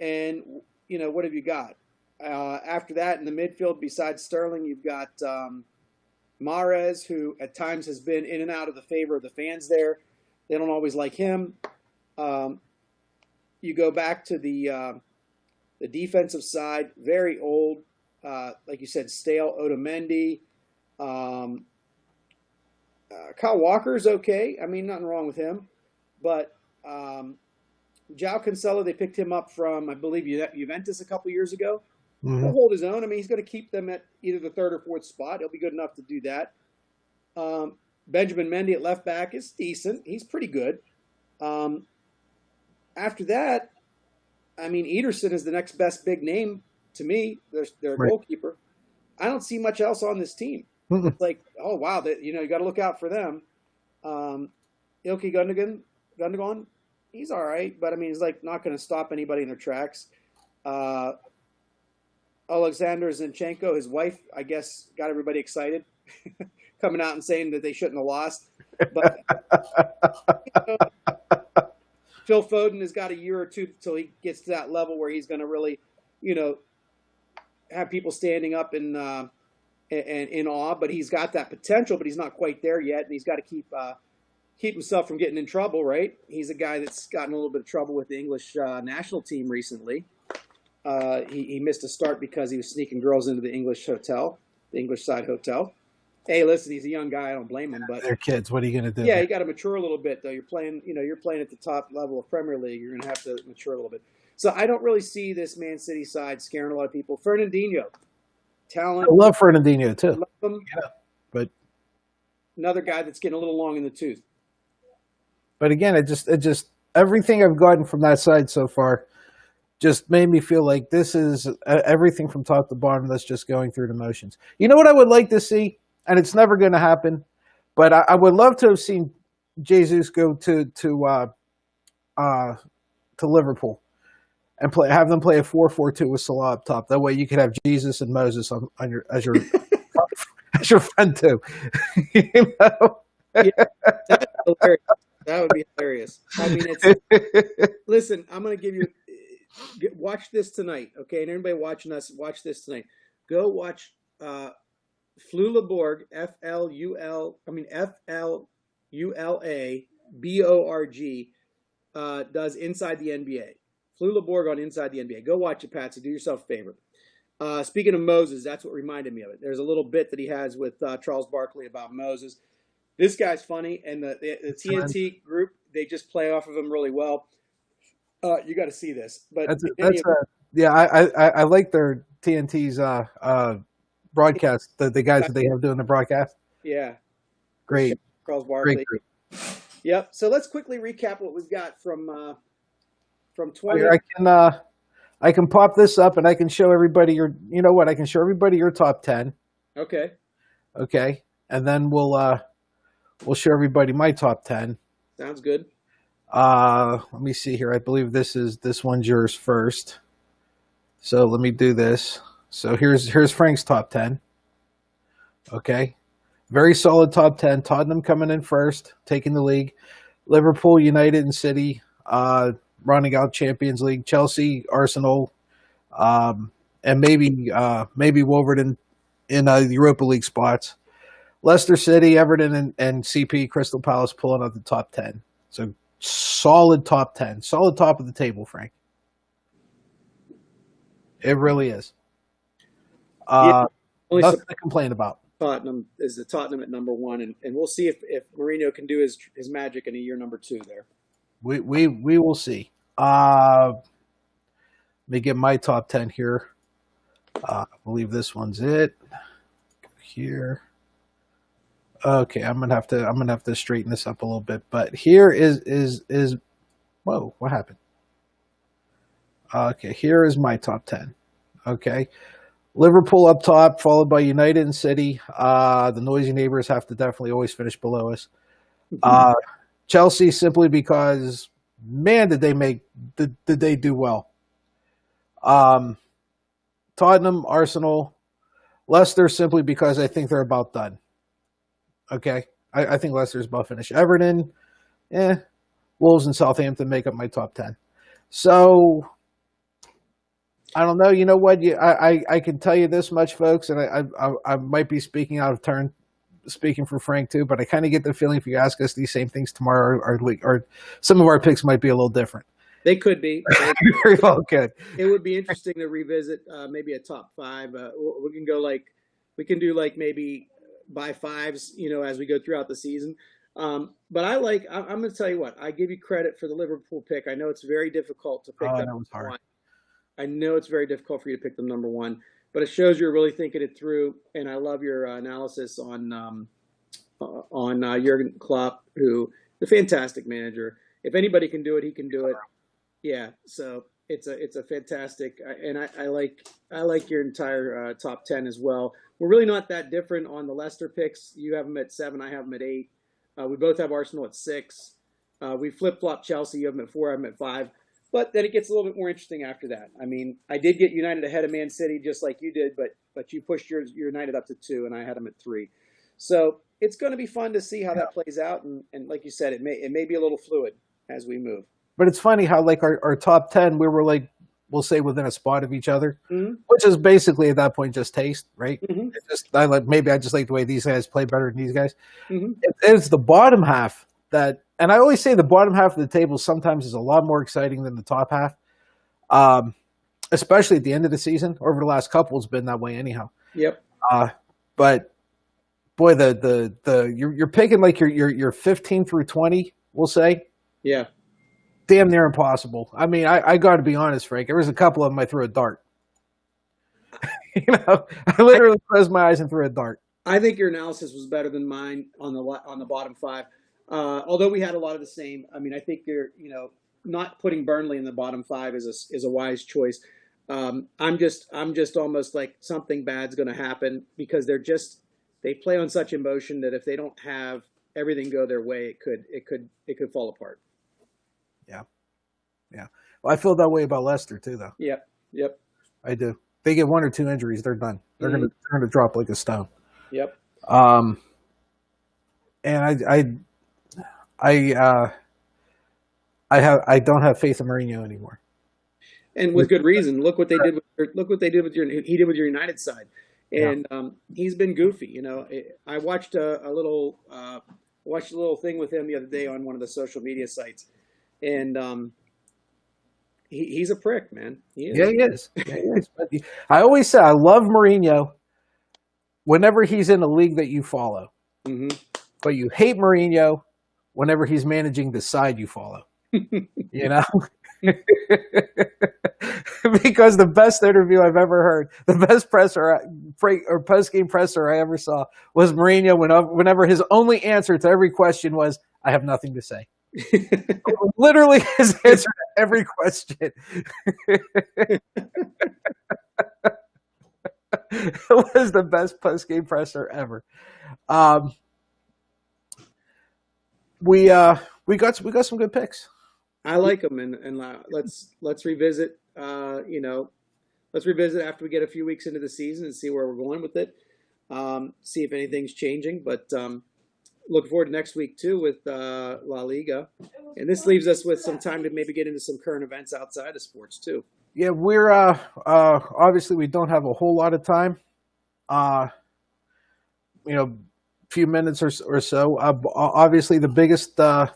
and what have you got? After that, in the midfield, besides Sterling, you've got Mahrez, who at times has been in and out of the favor of the fans there. They don't always like him. you go back to the defensive side, very old, like you said, stale Otamendi. Um, Kyle Walker's okay. I mean, nothing wrong with him, but João Cancelo, they picked him up from, I believe, Juventus a couple years ago.
Mhm.
He'll hold his own. I mean, he's going to keep them at either the third or fourth spot. He'll be good enough to do that. Benjamin Mendy at left back is decent. He's pretty good. After that, I mean, Ederson is the next best big name to me. They're a
Right.
goalkeeper. I don't see much else on this team.
Mm-mm.
It's like, oh wow, you got to look out for them. Ilkay Gundogan, he's all right, but I mean, he's like not going to stop anybody in their tracks. Alexander Zinchenko, his wife, I guess, got everybody excited, coming out and saying that they shouldn't have lost. But Phil Foden has got a year or two till he gets to that level where he's going to really, have people standing up and in awe. But he's got that potential, but he's not quite there yet, and he's got to keep himself from getting in trouble. Right? He's a guy that's gotten a little bit of trouble with the English national team recently. He missed a start because he was sneaking girls into the English side hotel. Hey, listen, he's a young guy. I don't blame him, but
They're kids. What are you going to do?
yeah, you got to mature a little bit, though. You're playing at the top level of Premier League. You're going to have to mature a little bit. So I don't really see this Man City side scaring a lot of people. Fernandinho, talent.
I love Fernandinho too.
Love him.
Yeah, but
Another guy that's getting a little long in the tooth.
again, it just everything I've gotten from that side so far just made me feel like this is everything from top to bottom that's just going through the motions. You know what I would like to see, and it's never going to happen, but I would love to have seen Jesus go to Liverpool and have them play a 4-4-2 with Salah up top. That way, you could have Jesus and Moses as your as your friend too. You know?
Yeah, that would be hilarious. I mean, listen, I'm going to give you. Watch this tonight, okay? And everybody watching us, watch this tonight. Go watch Flula Borg, FLULABORG, does Inside the NBA. Flula Borg on Inside the NBA. Go watch it, Patsy. Do yourself a favor. Speaking of Moses, that's what reminded me of it. There's a little bit that he has with Charles Barkley about Moses. This guy's funny, and the TNT group, they just play off of him really well. You got to see this, but
I like their TNT's broadcast. The guys that they have doing the broadcast.
Yeah,
Great,
Charles Barkley.
great group.
Yep. So let's quickly recap what we've got from 20.
I can pop this up and I can show everybody your. You know what? I can show everybody your top 10.
Okay.
Okay, and then we'll show everybody my top 10.
Sounds good.
Let me see here. I believe this one's yours first. So let me do this. So here's Frank's top 10. Okay. Very solid top 10. Tottenham coming in first, taking the league. Liverpool, United, and City, rounding out Champions League. Chelsea, Arsenal, and maybe Wolverhampton in the Europa League spots. Leicester City, Everton, and CP, Crystal Palace pulling out the top 10. So solid top 10. Solid top of the table, Frank. It really is. Nothing to complain about.
Tottenham at number one, and we'll see if Mourinho can do his magic in a year number 2 there.
We will see. Let me get my top 10 here. I believe this one's it. Go here. Okay, I'm gonna have to straighten this up a little bit. But here is whoa, what happened? Okay, here is my top 10. Okay. Liverpool up top, followed by United and City. The noisy neighbors have to definitely always finish below us. Chelsea, simply because, man, did they do well. Tottenham, Arsenal, Leicester, simply because I think they're about done. Okay, I think Leicester's about finished. Everton, Wolves and Southampton make up my top 10. So I don't know. You know what? I can tell you this much, folks, and I might be speaking out of turn, speaking for Frank too, but I kind of get the feeling if you ask us these same things tomorrow, or some of our picks might be a little different.
They could be.
Very well could.
It would be interesting to revisit maybe a top five. We can go like we can do like maybe by fives, as we go throughout the season. But I'm going to tell you what. I give you credit for the Liverpool pick. I know it's very difficult to pick
Oh,
them
that was hard.
one. I know it's very difficult for you to pick them number one, but it shows you're really thinking it through. And I love your analysis on Jurgen Klopp, who the fantastic manager. If anybody can do it, he can do it. Yeah, so it's a fantastic, and I like your entire top 10 as well. We're really not that different on the Leicester picks. You have them at 7, I have them at 8. We both have Arsenal at 6. We flip flop Chelsea. You have them at 4, I have them at 5. But then it gets a little bit more interesting after that. I mean, I did get United ahead of Man City just like you did, but you pushed your United up to 2, and I had them at 3. So it's going to be fun to see how that plays out, and like you said, it may be a little fluid as we move.
But it's funny how like our top 10, we were like, we'll say within a spot of each other,
Mm-hmm.
which is basically at that point just taste, right?
Mm-hmm.
Maybe I just like the way these guys play better than these guys.
Mm-hmm.
It's the bottom half that, and I always say the bottom half of the table sometimes is a lot more exciting than the top half, especially at the end of the season. Over the last couple, it's been that way anyhow.
Yep.
But boy, you're picking like your 15 through 20, we'll say.
Yeah.
Damn near impossible. I mean, I got to be honest, Frank. There was a couple of them I threw a dart. I literally closed my eyes and threw a dart.
I think your analysis was better than mine on the bottom 5. Although we had a lot of the same. I mean, I think you're not putting Burnley in the bottom 5 is a wise choice. I'm just almost like something bad's going to happen because they play on such emotion that if they don't have everything go their way, it could fall apart.
Yeah. Well, I feel that way about Leicester too, though.
Yep.
I do. They get 1 or 2 injuries, they're done. They're gonna drop like a stone.
Yep.
And I don't have faith in Mourinho anymore.
And with good reason. Look what they did with your United side, and he's been goofy. I watched a little thing with him the other day on one of the social media sites, and he's a prick, man. He is.
Yeah, he is. But I always say I love Mourinho whenever he's in a league that you follow, but you hate Mourinho whenever he's managing the side you follow. Because the best interview I've ever heard, the best presser or post-game presser I ever saw was Mourinho whenever his only answer to every question was, "I have nothing to say." Literally his answer to every question. It was the best post-game presser ever. We got some good picks.
I like them, and let's revisit. Let's revisit after we get a few weeks into the season and see where we're going with it. See if anything's changing, but looking forward to next week too with La Liga, and this leaves us with some time to maybe get into some current events outside of sports too.
Yeah, we're obviously we don't have a whole lot of time. Few minutes or so. Obviously, the biggest the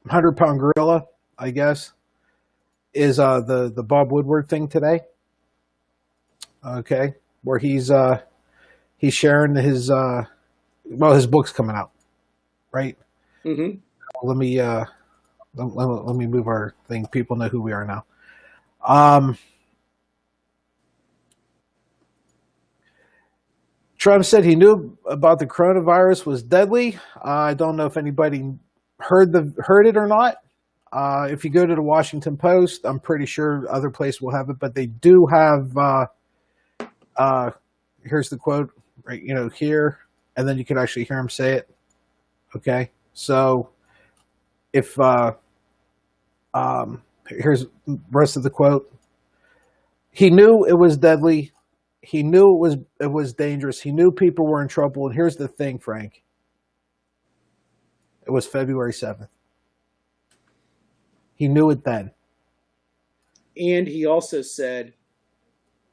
100-pound gorilla, I guess, is the Bob Woodward thing today. Okay, where he's sharing his his book's coming out, right?
Mm-hmm.
Let me move our thing. People know who we are now. Trump said he knew about the coronavirus was deadly. I don't know if anybody heard it or not. If you go to the Washington Post, I'm pretty sure other places will have it, but they do have. Here's the quote, right? Here, and then you can actually hear him say it. Okay, so if here's the rest of the quote. He knew it was deadly. He knew it was dangerous. He knew people were in trouble. And here's the thing, Frank. It was February 7th. He knew it then.
And he also said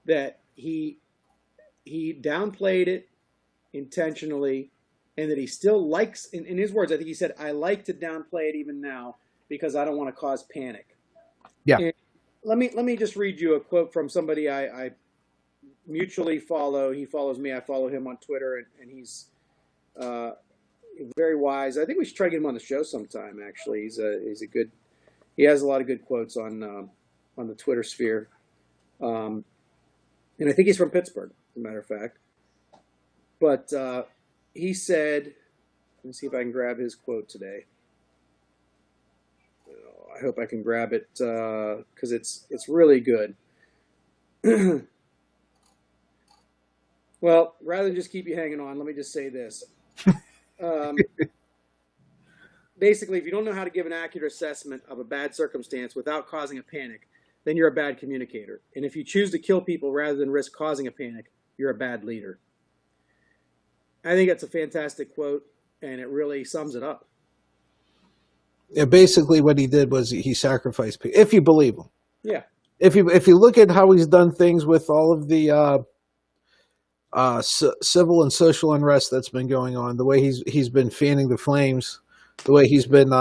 that he downplayed it intentionally, and that he still likes, in his words, I think he said, "I like to downplay it even now because I don't want to cause panic.
Yeah.
And let me just read you a quote from somebody I mutually follow. He follows me. I follow him on Twitter, and he's very wise. I think we should try to get him on the show sometime. Actually, he's a good. He has a lot of good quotes on the Twitter sphere, and I think he's from Pittsburgh, as a matter of fact. But he said, let me see if I can grab his quote today. I hope I can grab it because it's really good. Well, rather than just keep you hanging on, let me just say this. Basically, if you don't know how to give an accurate assessment of a bad circumstance without causing a panic, then you're a bad communicator. And if you choose to kill people rather than risk causing a panic, you're a bad leader. I think that's a fantastic quote, and it really sums it up.
Yeah, basically what he did was he sacrificed people, if you believe him.
Yeah.
If you look at how he's done things with all of the civil and social unrest that's been going on, the way he's been fanning the flames, the way he's been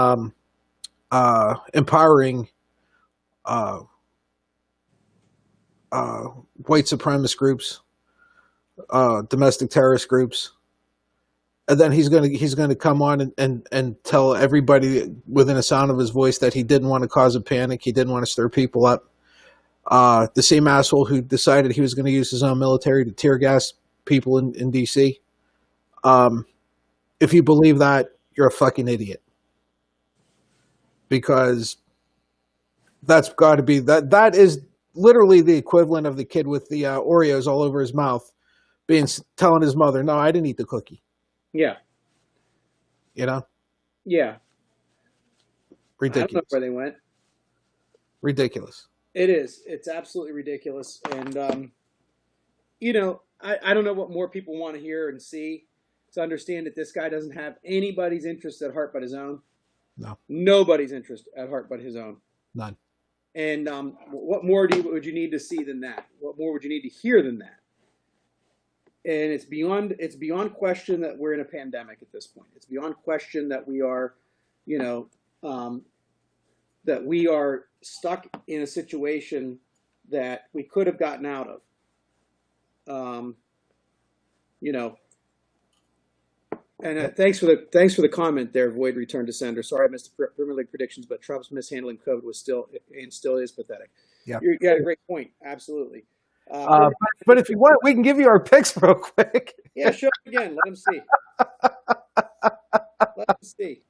empowering white supremacist groups, domestic terrorist groups, and then he's gonna come on and tell everybody within a sound of his voice that he didn't want to cause a panic, he didn't want to stir people up. The same asshole who decided he was going to use his own military to tear gas people in DC. If you believe that, you're a fucking idiot. Because that's got to be that is literally the equivalent of the kid with the Oreos all over his mouth telling his mother, "No, I didn't eat the cookie."
Yeah.
You know?
Yeah.
Ridiculous.
I don't know where they went.
Ridiculous.
It is. It's absolutely ridiculous. And, you know, I don't know what more people want to hear and see to understand that this guy doesn't have anybody's interest at heart but his own.
No.
Nobody's interest at heart but his own.
None.
And what more would you need to see than that? What more would you need to hear than that? And it's beyond question that we're in a pandemic at this point. It's beyond question that we are, you know, that we are stuck in a situation that we could have gotten out of. You know, and thanks for the comment there, Void Return to Sender. Sorry I missed the Premier League predictions, but Trump's mishandling COVID was still is pathetic.
Yeah,
you got a great point. Absolutely.
But if you want, we can give you our picks real quick.
Yeah, show it again. Let them see. Let them see.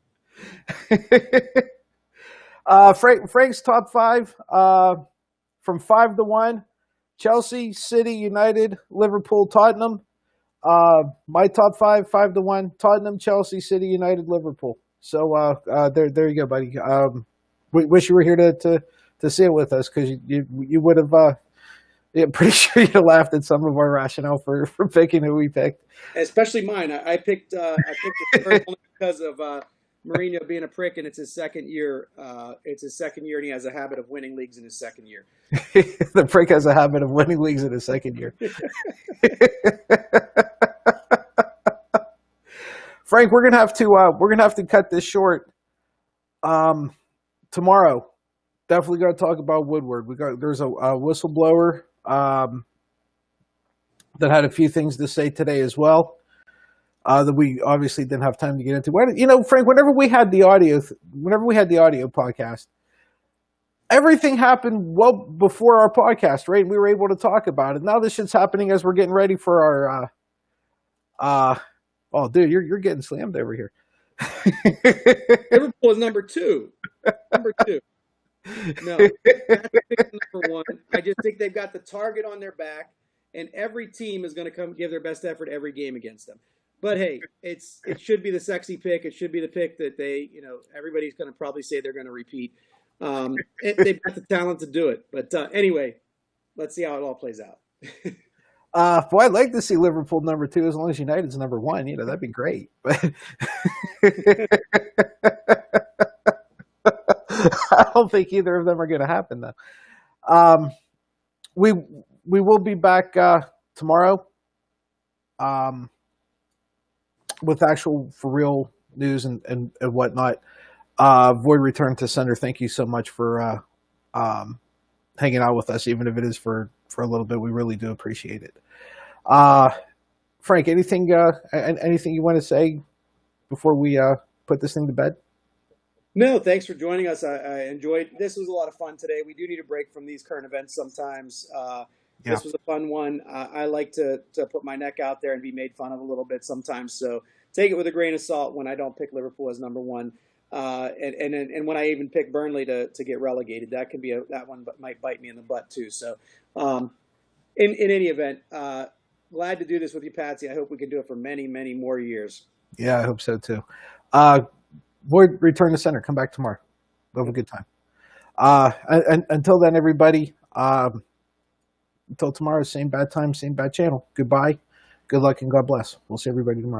Frank's top five from 5-1: Chelsea, City, United, Liverpool, Tottenham. My top 5-1: Tottenham, Chelsea, City, United, Liverpool. So there you go, buddy. We wish you were here to see it with us, because you would have. Yeah, pretty sure you laughed at some of our rationale for picking who we picked.
Especially mine. I picked the Spurs only because of Mourinho being a prick, and it's his second year. It's his second year, and he has a habit of winning leagues in his second year.
The prick has a habit of winning leagues in his second year. Frank, we're gonna have to cut this short. Tomorrow, definitely got to talk about Woodward. There's a whistleblower that had a few things to say today as well, that we obviously didn't have time to get into. You know, Frank, whenever we had the audio podcast, everything happened well before our podcast, right? We were able to talk about it. Now this shit's happening as we're getting ready for our oh, dude, you're getting slammed over here.
Liverpool is number two. No, that's number one. I just think they've got the target on their back, and every team is going to come give their best effort every game against them. But hey, it should be the sexy pick. It should be the pick that everybody's going to probably say they're going to repeat. They've got the talent to do it. But anyway, let's see how it all plays out.
Boy, I'd like to see Liverpool number 2 as long as United's number 1. You know, that'd be great. I don't think either of them are going to happen, though. We will be back tomorrow with actual for real news and whatnot. Void return to center. Thank you so much for hanging out with us, even if it is for a little bit. We really do appreciate it. Frank, anything you want to say before we put this thing to bed?
No, thanks for joining us. I enjoyed this. Was a lot of fun today. We do need a break from these current events sometimes.
Yeah.
This was a fun one. I like to put my neck out there and be made fun of a little bit sometimes. So take it with a grain of salt when I don't pick Liverpool as number one, and when I even pick Burnley to get relegated. That can be that one, but might bite me in the butt too. So, in any event, glad to do this with you, Patsy. I hope we can do it for many, many more years.
Yeah, I hope so too. Void return to center. Come back tomorrow. We'll have a good time. And until then, everybody. Until tomorrow, same bad time, same bad channel. Goodbye. Good luck and God bless. We'll see everybody tomorrow.